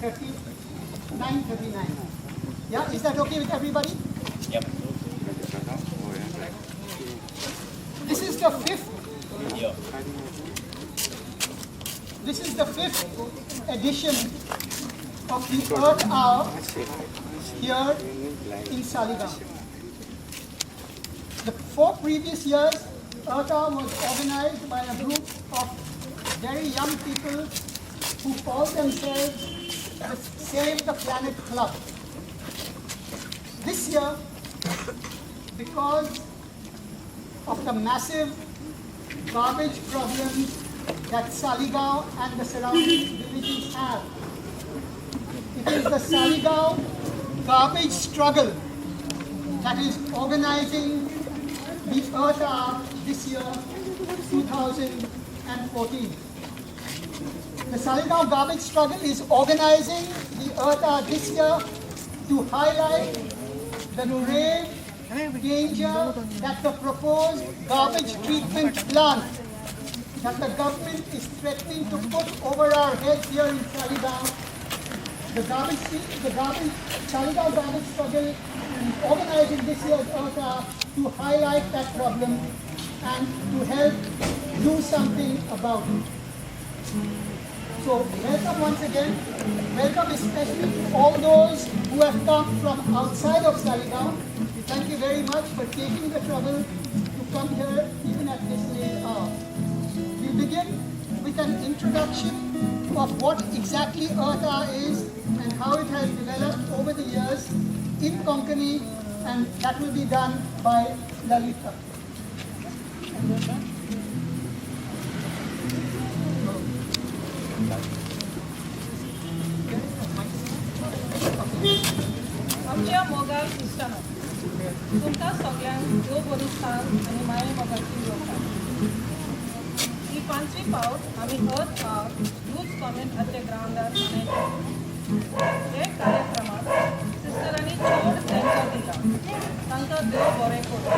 3939. Yeah, is that okay with everybody? Yep. This is the fifth. Yep. This is the fifth edition of the Earth Hour here in Saligaon. The 4 previous years, Earth Hour was organized by a group of very young people who call themselves the Save the Planet Club. This year, because of the massive garbage problems that Saligaon and the surrounding villages have, it is the Saligaon Garbage Struggle that is organizing the Earth Hour this year, 2014. The Saligaon Garbage Struggle is organizing the Earth Hour this year to highlight the grave danger that the proposed garbage treatment plant that the government is threatening to put over our heads here in Saligaon. The Saligaon Garbage Struggle is organizing this year's Earth Hour to highlight that problem and to help do something about it. So welcome once again. Welcome especially to all those who have come from outside of Saligaon. Thank you very much for taking the trouble to come here even at this late hour. We begin with an introduction of what exactly Earth Hour is and how it has developed over the years in Konkani, and that will be done by Lalita. आमच्या मोगाळ इश्टांनो, तुमकां सगळ्यांक देव बरी सांग आनी माये मोगाची योगा. ही 5वी फावट आमी अर्थ आवर यूथ कॉमेंटाच्या ग्रावंडार मनयता. हे कार्यक्रमाक सिस्टरांनी चड तेंको दिला. तांकां देव बरें करूं.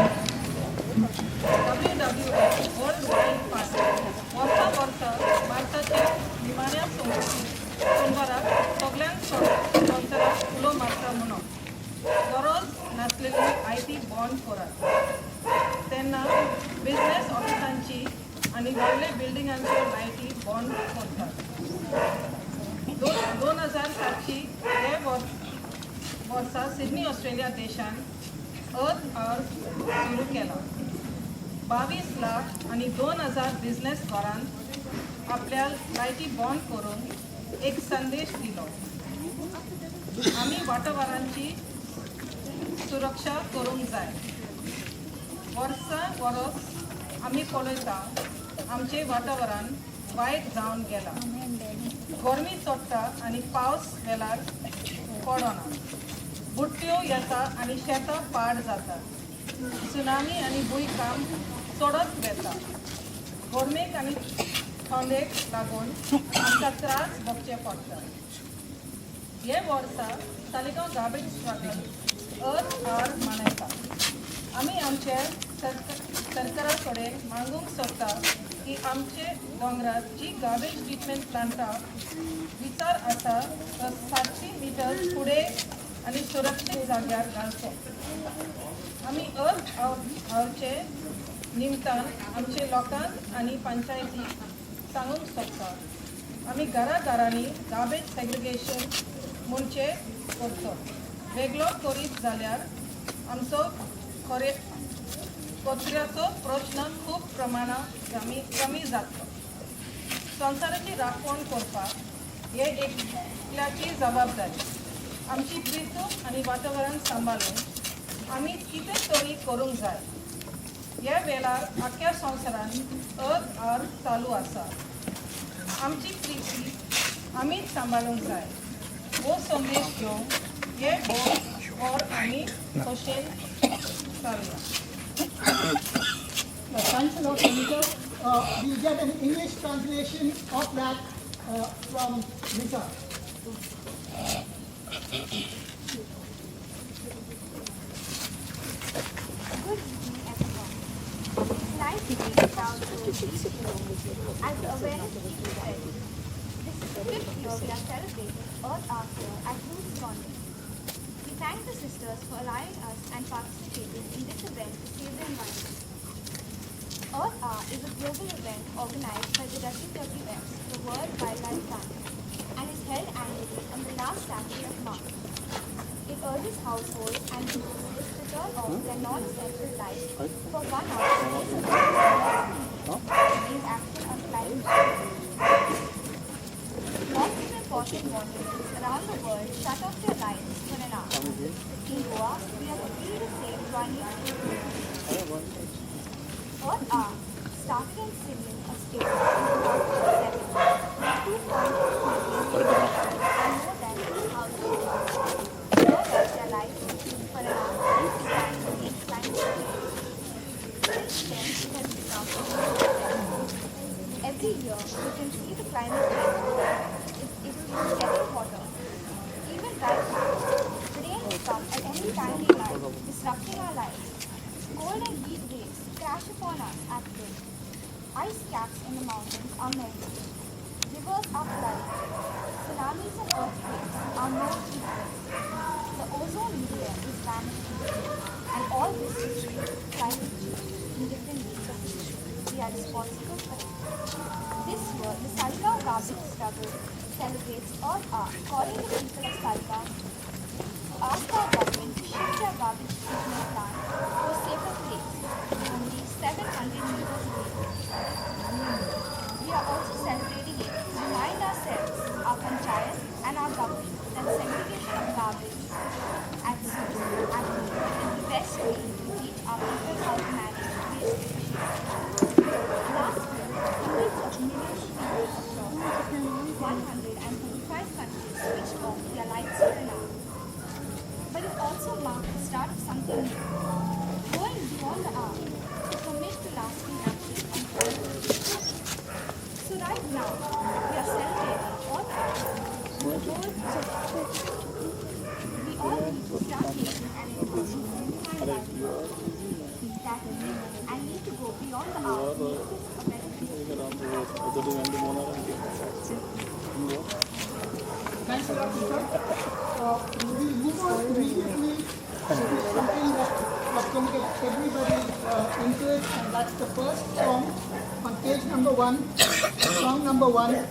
WWF वर्ल्ड वायल्ड पार्टी वर्सा वर्सा भारताच्या निमाण्या सोमवाराक सगळ्यांक संवसाराक उलो मारता म्हणून गरज नासलेली आयटी बंद करात. तेन्ना बिझनेस ऑफिसांची आनी व्हडले बिल्डिंगांच्यो लायटी बंद करतात. 2007ची हे वर्सा सिडनी ऑस्ट्रेलिया देशान अर्थ आवर सुरू केला. 22 लाख आनी 2000 बिझनेसकारांक आपल्या लायटी बंद करून एक संदेश दिलो. आमी वाठारांची सुरक्षा करूंक जाय. वर्सा वरस आमी पळयता आमचे वातावरण वायट जावन गेला. गरमी चडटा आनी पावस वेळार पडना. बुट्ट्यो येता आनी शेतां पाड जातात. सुनामी आनी भुंयकांप चडत वेता. गरमेक आनी थंडेक लागून आमकां त्रास भोगचे पडटात. हे वर्सा Saligao garbage struggle Earth Hour मनयता. आमी आमचे सरकारा कडेन मागूंक सोदता की आमचे दोंगरात जी गार्बेज ट्रीटमेंट प्लांटां विचार आसा तो 700 मिटर फुडें आनी सुरक्षीत जाग्यार घालचो. आमी अर्थ आवरचे निमतान आमचे लोकांक आनी पंचायतीक सांगूंक सोदता. आमी घरांनी गार्बेज सेग्रिगेशन म्हणचे करतो. वेगळो करीत जाल्यार आमचो कचऱ्याचो प्रश्न खूब प्रमाणात कमी जातलो. संवसाराची राखण करपाक हे एकल्याची जबाबदारी. आमची पृथ्वी आनी वातावरण सांबाळून आमी कितें तरी करूंक जाय. ह्या वेळार आख्या संवसारान अर्थ आवर चालू आसा. आमची पृथ्वी आमीच सांबाळूंक जाय. हो संदेश घेवन हे और आमी कशें चालुया. Thanks a lot, Lalita. We get an English translation of that from Lisa. Nice to meet you. As awareness is spread, this Fifth year, we are celebrating Earth Hour here at Youth Convent. We thank the sisters for allowing us and participating in this event to save the environment. Earth Hour is a global event organized by the WWF, the World Wildlife Fund, and is held annually on the last Saturday of March. It urges households and businesses to turn off their non-essential lights for 1 hour to take action on climate change. Lots of important monuments around the world shut off their lights for an hour. In Goa, we are free to save 1 year. Earth Hour started in Sydney, Australia in 2007 with 2.6 million and more than 2,000 people. Here was their life for an hour to try to make climate change. Since then, it has become a global event. Every year, you can see the climate change. It is getting hotter. Even right now, the rain will come at any time we like, disrupting our lives. Cold and heat waves crash upon us at will. Ice caps in the mountains are melting. Rivers are flooding. Tsunamis and earthquakes are no secrets. The ozone layer is vanishing. And all this is due to climate change in different ways. We are responsible for it. This year, the Salgaon Garbage Struggle celebrates Earth Hour, calling the people of Salgaon to ask our government to shift their garbage treatment plant to a safer place, only 700 meters away. We are also celebrating it to remind ourselves, our panchayat and our government that segregation of garbage at source and is the best way to teach our people how to manage waste issues. Last year, hundreds of millions of people across 135 countries switched off their lights for an hour. But it also marked the start of something new, going beyond the hour to commit to lasting action on climate change. So right now, we are celebrating Earth Hour with the goal we all need to start taking an intentional life that and need to go beyond the hour to make this a better Thanks a lot, Peter. We move on immediately to something that's going to get everybody into it, and that's the first song on page number 1. Song number 1,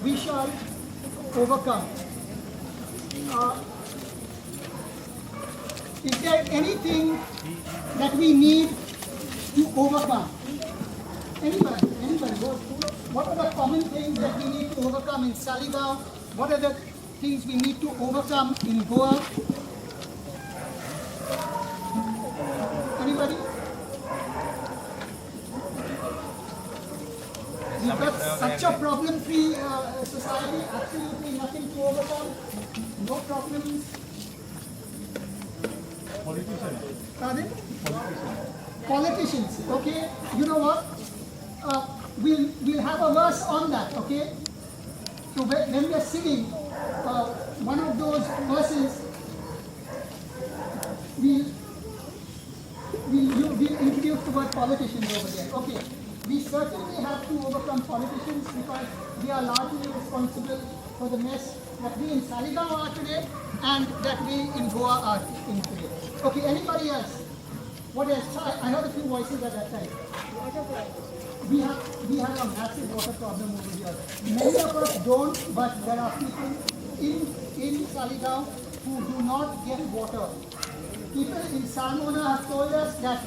We Shall Overcome. Is there anything that we need to overcome? Anybody? What are the common things that we need to overcome in Saligaon? What are the things we need to overcome in Goa? Anybody? We've got such a problem-free society, absolutely nothing to overcome, no problems. Pardon? Politicians, okay? You know what? We'll have a verse on that, okay? So when we are singing one of those verses, we'll introduce the word politicians over there. Okay, we certainly have to overcome politicians because they are largely responsible for the mess that we in Saligaon are today and that we in Goa are in today. Okay, anybody else? What else? I heard a few voices at that time. We have a massive water problem over here. Many of us don't, but there are people in Saligaon who do not get water. People in Salmona have told us that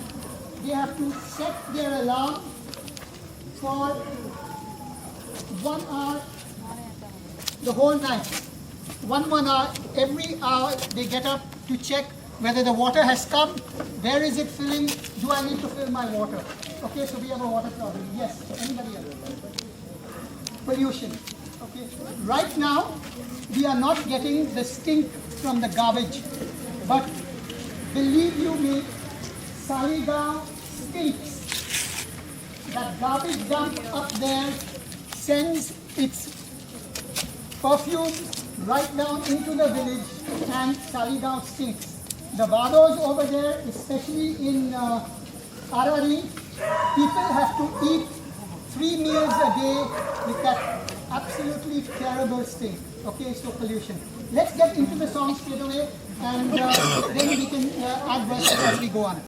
they have to set their alarm for 1 hour the whole night. One hour, every hour they get up to check whether the water has come, where is it filling, do I need to fill my water? Okay, so we have a water problem. Yes, anybody else? Pollution. Okay, right now we are not getting the stink from the garbage, but believe you me, Saligaon stinks. That garbage dump up there sends its perfume right down into the village, and Saligaon stinks. The Vados over there, especially in Arari, people have to eat 3 meals a day with that absolutely terrible state. Okay, so pollution. Let's get into the song straight away, and then we can add verses as we go on.